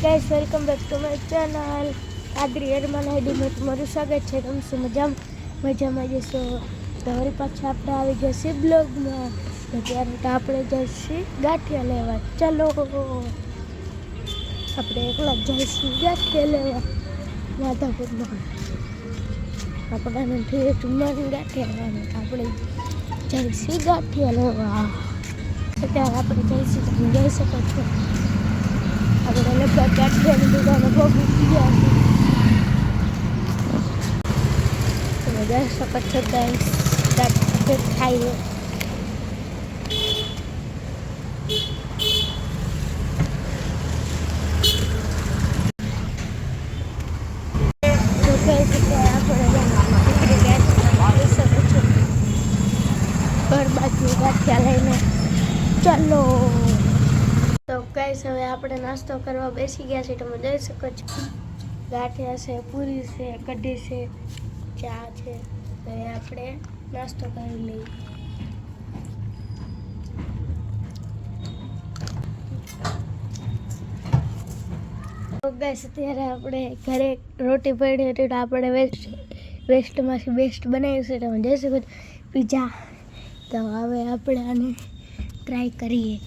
Guys, welcome back to my channel Kadri Arman આઈડીમાં તમારું સ્વાગત છે. તમે શું મજામાં જશો? તો વળી પાછા આપણે આવી ગયા છીએ બ્લોગમાં. તો ત્યારે તો આપણે જઈશું ગાંઠિયા લેવા. ચાલો આપણે એકલા જઈશું ગાંઠિયા લેવા માધાપુરમાં. આપણાને જમવાની ગાંઠિયા લેવાની, આપણે જઈશું ગાંઠિયા લેવા. અત્યારે આપણે જઈશું, તમે જઈ શકો છો. આપણે લગભગ ગાંઠિયાની દુકાને પહોંચી ગયા છે. તમે જઈ શકો છો ગાઈસ, ગાંઠિયા ખાઈએ. ઘર બાજુ ગાંઠિયા લઈને ચાલો. તો ગાઈસ, હવે આપણે નાસ્તો કરવા બેસી ગયા છે. તમે જોઈ શકો છો ગાંઠિયા છે, પૂરી છે, કઢી છે, ચા છે. હવે આપણે નાસ્તો કરી લઈએ. તો ગાઈસ, અત્યારે આપણે ઘરે રોટી પડી હતી તો આપણે વેસ્ટમાંથી બેસ્ટ બનાવ્યું છે. તમે જોઈ શકો છો પીઝા. તો હવે આપણે આને ટ્રાય કરીએ.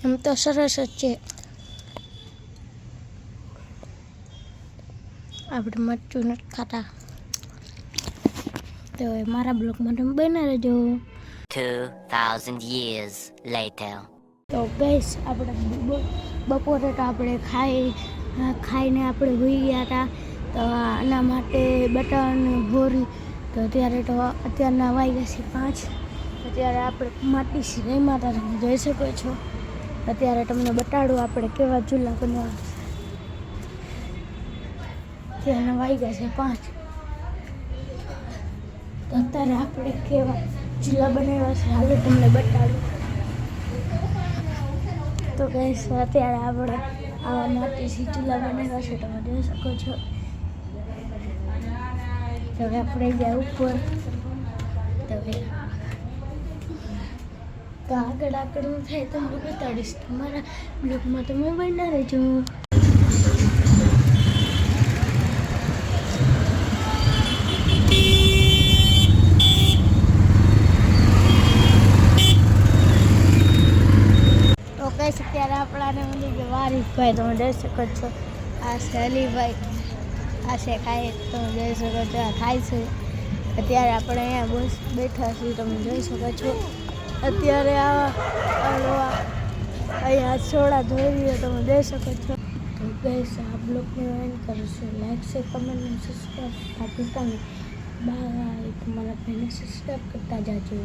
એમ તો સરસ જ છે. આપણે મરચું નથી ખાતા. તો મારા બ્લોગમાં તમે બના રહેજો. 2000 years later. તો ગાઈસ, આપણે બપોરે તો આપણે ખાઈને આપણે હોઈ ગયા હતા. તો આના માટે બટાકાની ભોરી. તો અત્યારના વાગ્યા છે 5. અત્યારે આપણે માટી સિલાઈ માતા તમે જોઈ શકો છો. અત્યારે તમને બતાડું આપણે કેવા ચૂલા બનાવવા. અત્યારના વાગ્યા છે 5. તો અત્યારે આપણે કેવા ચૂલા બનાવ્યા છે હાલો તમને બતાડું. તો ગાઈસ, અત્યારે આપણે આવા માટીથી ચૂલા બનાવ્યા છે. તમે જોઈ શકો છો. હવે આપણે ગયા ઉપર. તો આગળ હું થાય તમને બતાડીશ. તમારા બ્લોગમાં તમે બના રહેજો. તો ગાઈસ, અત્યારે આપણાને મળી ગયા વારીફભાઈ. તમે જોઈ શકો છો. આ છે અલીભાઈ, આ છે ખાય. તમે જોઈ શકો છો આ ખાય છે. અત્યારે આપણે અહીંયા બસ બેઠા છીએ. તમે જોઈ શકો છો. અત્યારે અહીંયા સોડા જોઈ રહ્યો. તમે જોઈ શકો છો. તો ગાઈસ, આ બ્લોગને એન્ડ કરશું. લાઈક છે, કમેન્ટ અને સબસ્ક્રાઈબ આપતા નહીં. બાય. તમારા ભાઈને સબસ્ક્રાઈબ કરતા જાજો.